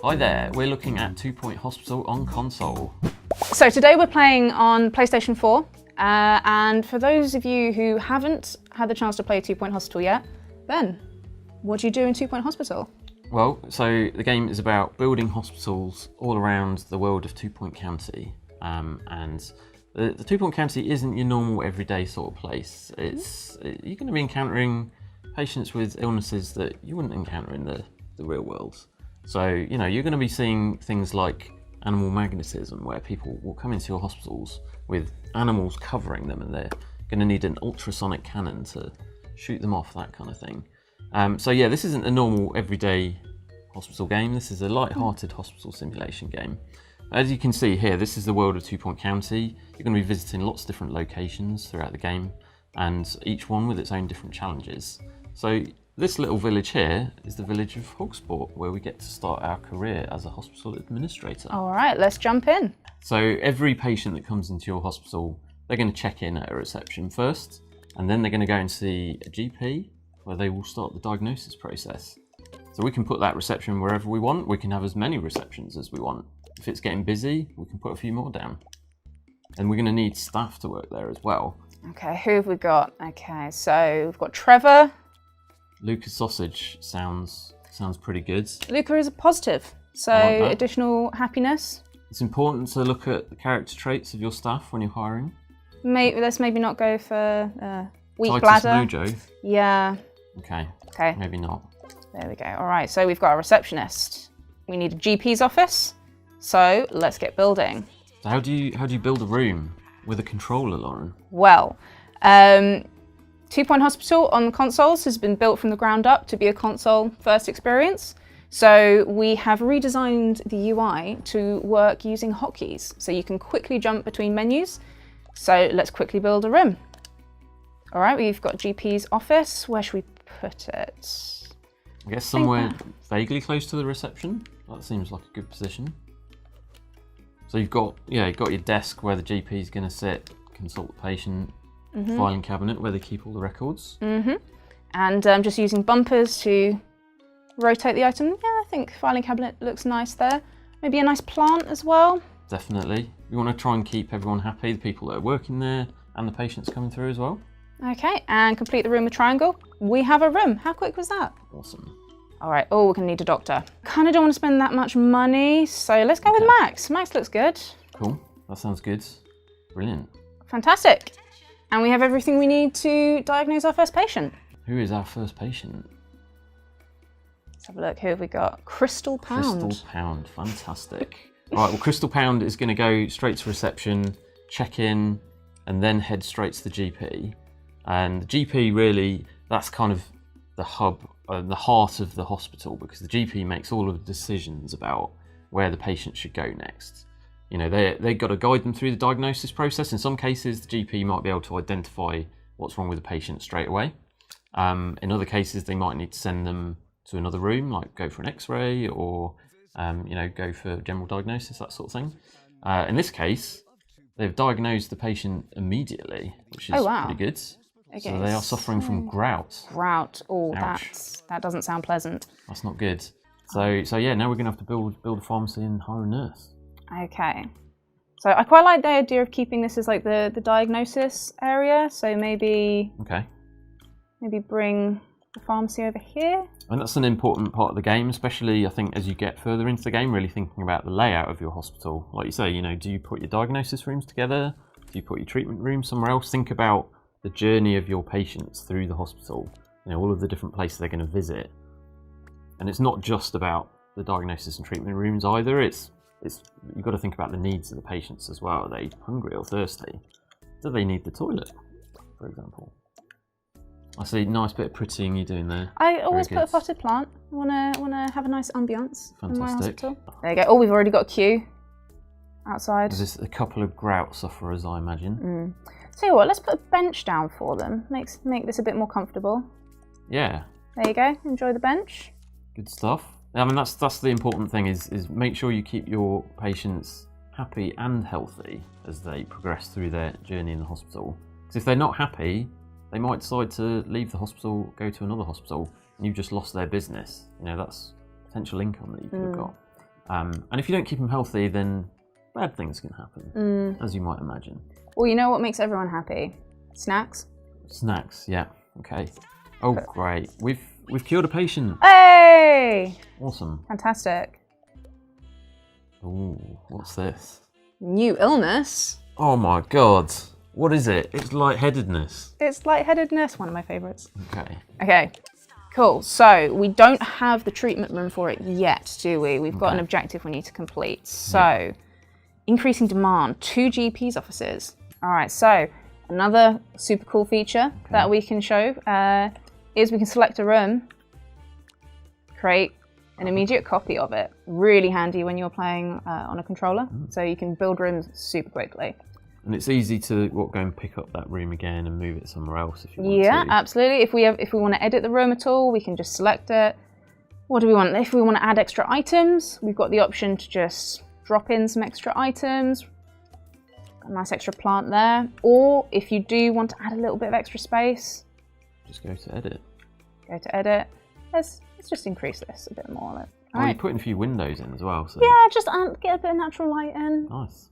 Hi there, we're looking at 2 Point Hospital on console. So today we're playing on PlayStation 4, and for those of you who haven't had the chance to play 2 Point Hospital yet, Ben, what do you do in 2 Point Hospital? Well, so the game is about building hospitals all around the world of 2 Point County, and the 2 Point County isn't your normal everyday sort of place. You're going to be encountering patients with illnesses that you wouldn't encounter in the real world. So, you know, you're going to be seeing things like animal magnetism, where people will come into your hospitals with animals covering them and they're going to need an ultrasonic cannon to shoot them off, that kind of thing. So yeah, this isn't a normal everyday hospital game. This is a light-hearted hospital simulation game. As you can see here, this is the world of 2 Point County. You're going to be visiting lots of different locations throughout the game, and each one with its own different challenges. So this little village here is the village of Hogsport, where we get to start our career as a hospital administrator. All right, let's jump in. So every patient that comes into your hospital, they're going to check in at a reception first, and then they're going to go and see a GP, where they will start the diagnosis process. So we can put that reception wherever we want. We can have as many receptions as we want. If it's getting busy, we can put a few more down. And we're going to need staff to work there as well. Okay, who have we got? Okay, so we've got Trevor. Luca's sausage sounds pretty good. Luca is a positive, so like additional happiness. It's important to look at the character traits of your staff when you're hiring. Let's maybe not go for weak Titus bladder. Mojo. Yeah. Okay. Maybe not. There we go. All right, so we've got a receptionist. We need a GP's office, so let's get building. So how do you build a room with a controller, Lauren? Well, 2 Point Hospital on consoles has been built from the ground up to be a console first experience. So we have redesigned the UI to work using hotkeys, so you can quickly jump between menus. So let's quickly build a room. All right, we've got GP's office. Where should we put it? I guess somewhere vaguely close to the reception. That seems like a good position. So you've got your desk where the GP is going to sit, consult the patient. Filing cabinet where they keep all the records. And I'm just using bumpers to rotate the item. Yeah, I think filing cabinet looks nice there. Maybe a nice plant as well. Definitely. We want to try and keep everyone happy, the people that are working there and the patients coming through as well. Okay, and complete the room with triangle. We have a room. How quick was that? Awesome. All right, we're going to need a doctor. Kind of don't want to spend that much money, so let's go with Max. Max looks good. Cool, that sounds good. Brilliant. Fantastic. And we have everything we need to diagnose our first patient. Who is our first patient? Let's have a look. Who have we got? Crystal Pound. Crystal Pound, fantastic. All right, well, Crystal Pound is going to go straight to reception, check in, and then head straight to the GP. And the GP really, that's kind of the hub, the heart of the hospital, because the GP makes all of the decisions about where the patient should go next. You know, they've got to guide them through the diagnosis process. In some cases, the GP might be able to identify what's wrong with the patient straight away. In other cases, they might need to send them to another room, like go for an X-ray or, go for general diagnosis, that sort of thing. In this case, they've diagnosed the patient immediately, which is pretty good. Okay. So they are suffering from grout. Grout. Oh, that doesn't sound pleasant. That's not good. So yeah, now we're going to have to build a pharmacy and hire a nurse. Okay. So I quite like the idea of keeping this as like the diagnosis area. So maybe bring the pharmacy over here. And that's an important part of the game, especially I think as you get further into the game, really thinking about the layout of your hospital. Like you say, do you put your diagnosis rooms together? Do you put your treatment room somewhere else? Think about the journey of your patients through the hospital. All of the different places they're going to visit. And it's not just about the diagnosis and treatment rooms either. You've got to think about the needs of the patients as well. Are they hungry or thirsty? Do they need the toilet, for example? I see a nice bit of prettying you're doing there. I always put a potted plant. I want to have a nice ambience in my hospital. There you go. Oh, we've already got a queue outside. There's a couple of grout sufferers, I imagine. Tell you what, let's put a bench down for them. Make this a bit more comfortable. Yeah. There you go. Enjoy the bench. Good stuff. I mean, that's the important thing is make sure you keep your patients happy and healthy as they progress through their journey in the hospital. Because if they're not happy, they might decide to leave the hospital, go to another hospital, and you've just lost their business. That's potential income that you could have got. And if you don't keep them healthy, then bad things can happen, as you might imagine. Well, you know what makes everyone happy? Snacks. Snacks, yeah. Okay. Oh, great. We've cured a patient. Hey! Awesome. Fantastic. Ooh, what's this? New illness. Oh my god. What is it? It's lightheadedness. It's lightheadedness, one of my favourites. Okay. Okay, cool. So we don't have the treatment room for it yet, do we? We've got an objective we need to complete. So, increasing demand, 2 GPs offices. All right, so another super cool feature that we can show is we can select a room, create an immediate copy of it. Really handy when you're playing on a controller. So you can build rooms super quickly. And it's easy to go and pick up that room again and move it somewhere else if you want to. Yeah, absolutely. If we want to edit the room at all, we can just select it. What do we want? If we want to add extra items, we've got the option to just drop in some extra items. Got a nice extra plant there. Or if you do want to add a little bit of extra space, just go to edit. Go to edit. Let's just increase this a bit more. You're putting a few windows in as well. So. Yeah, just get a bit of natural light in. Nice.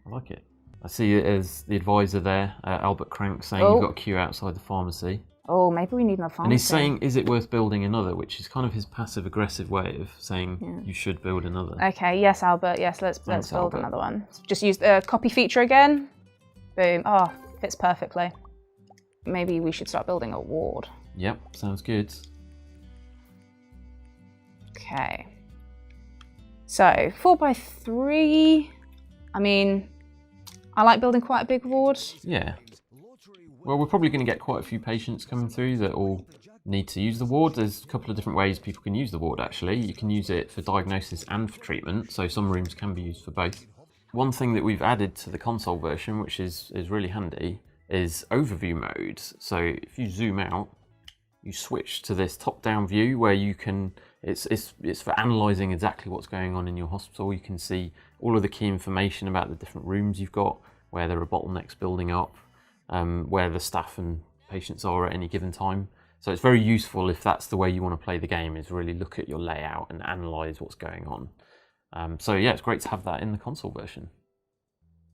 I like it. I see it as the advisor there, Albert Crank, saying you've got a queue outside the pharmacy. Oh, maybe we need another pharmacy. And he's saying, is it worth building another? Which is kind of his passive-aggressive way of saying you should build another. Okay, yes, Albert. Yes, let's build another one. Just use the copy feature again. Boom. Oh, fits perfectly. Maybe we should start building a ward. Yep, sounds good. Okay. So, 4x3. I mean, I like building quite a big ward. Yeah. Well, we're probably going to get quite a few patients coming through that all need to use the ward. There's a couple of different ways people can use the ward, actually. You can use it for diagnosis and for treatment, so some rooms can be used for both. One thing that we've added to the console version, which is really handy, is overview mode. So if you zoom out, you switch to this top-down view where you can, it's for analysing exactly what's going on in your hospital. You can see all of the key information about the different rooms you've got, where there are bottlenecks building up, where the staff and patients are at any given time. So it's very useful if that's the way you want to play the game, is really look at your layout and analyse what's going on. So yeah, it's great to have that in the console version.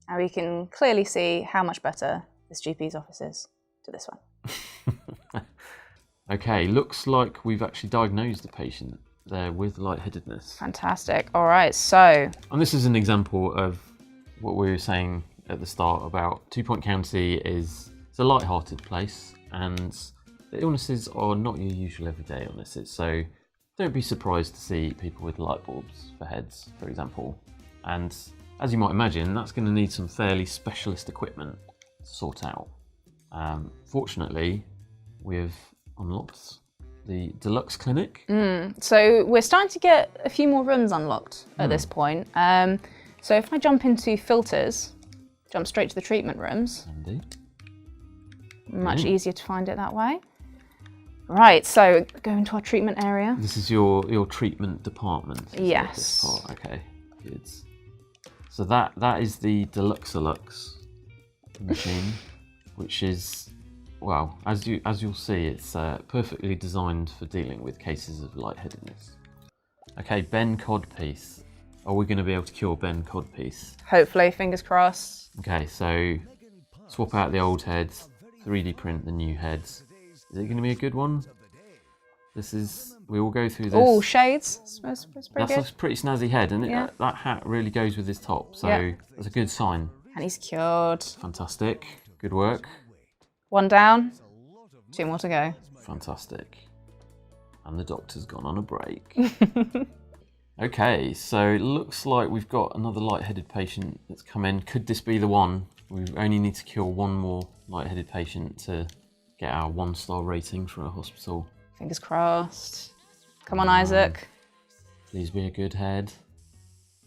And we can clearly see how much better this GP's office is to this one. Okay, looks like we've actually diagnosed the patient there with lightheadedness. Fantastic. All right, so... And this is an example of what we were saying at the start about 2 Point County it's a light-hearted place, and the illnesses are not your usual everyday illnesses, so don't be surprised to see people with light bulbs for heads, for example. And as you might imagine, that's going to need some fairly specialist equipment to sort out. Fortunately, we've unlocked the deluxe clinic. So we're starting to get a few more rooms unlocked at this point. So if I jump into filters, jump straight to the treatment rooms. Handy. Much easier to find it that way. Right, so go into our treatment area. This is your treatment department. Yes. This part. Okay, good. So that is the Deluxe machine, which is, well, as you'll see, it's perfectly designed for dealing with cases of lightheadedness. Okay, Ben Codpiece. Are we going to be able to cure Ben Codpiece? Hopefully, fingers crossed. Okay, so swap out the old heads, 3D print the new heads. Is it going to be a good one? We will go through this. Oh, shades. That's pretty good. That's a pretty snazzy head, and that hat really goes with his top, so that's a good sign. And he's cured. Fantastic. Good work. 1 down, 2 more to go. Fantastic. And the doctor's gone on a break. Okay, so it looks like we've got another lightheaded patient that's come in. Could this be the one? We only need to cure 1 more lightheaded patient to get our 1-star rating for our hospital. Fingers crossed. Come on, Isaac. Please be a good head.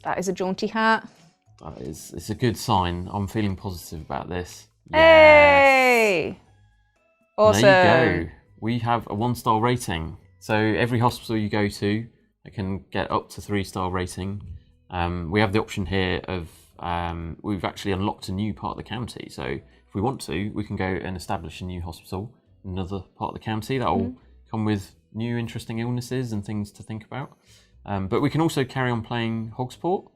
That is a jaunty hat. It's a good sign. I'm feeling positive about this. Hey! Yes. Awesome. There you go. We have a 1-star rating. So every hospital you go to, it can get up to 3-star rating. We have the option here of, we've actually unlocked a new part of the county. So if we want to, we can go and establish a new hospital in another part of the county. That will come with new interesting illnesses and things to think about. But we can also carry on playing Hogsport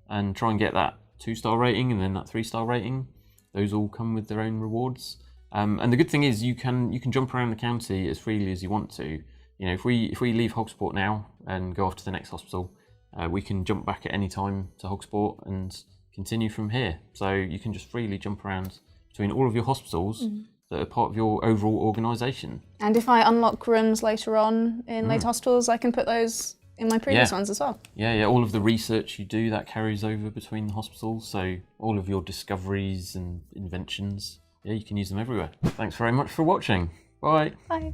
and try and get that 2-star rating and then that 3-star rating. Those all come with their own rewards. And the good thing is you can jump around the county as freely as you want to. You know, if we leave Hogsport now and go off to the next hospital, we can jump back at any time to Hogsport and continue from here. So you can just freely jump around between all of your hospitals that are part of your overall organisation. And if I unlock rooms later on in later hospitals, I can put those in my previous ones as well. Yeah, all of the research you do, that carries over between the hospitals. So all of your discoveries and inventions, yeah, you can use them everywhere. Thanks very much for watching. Bye. Bye.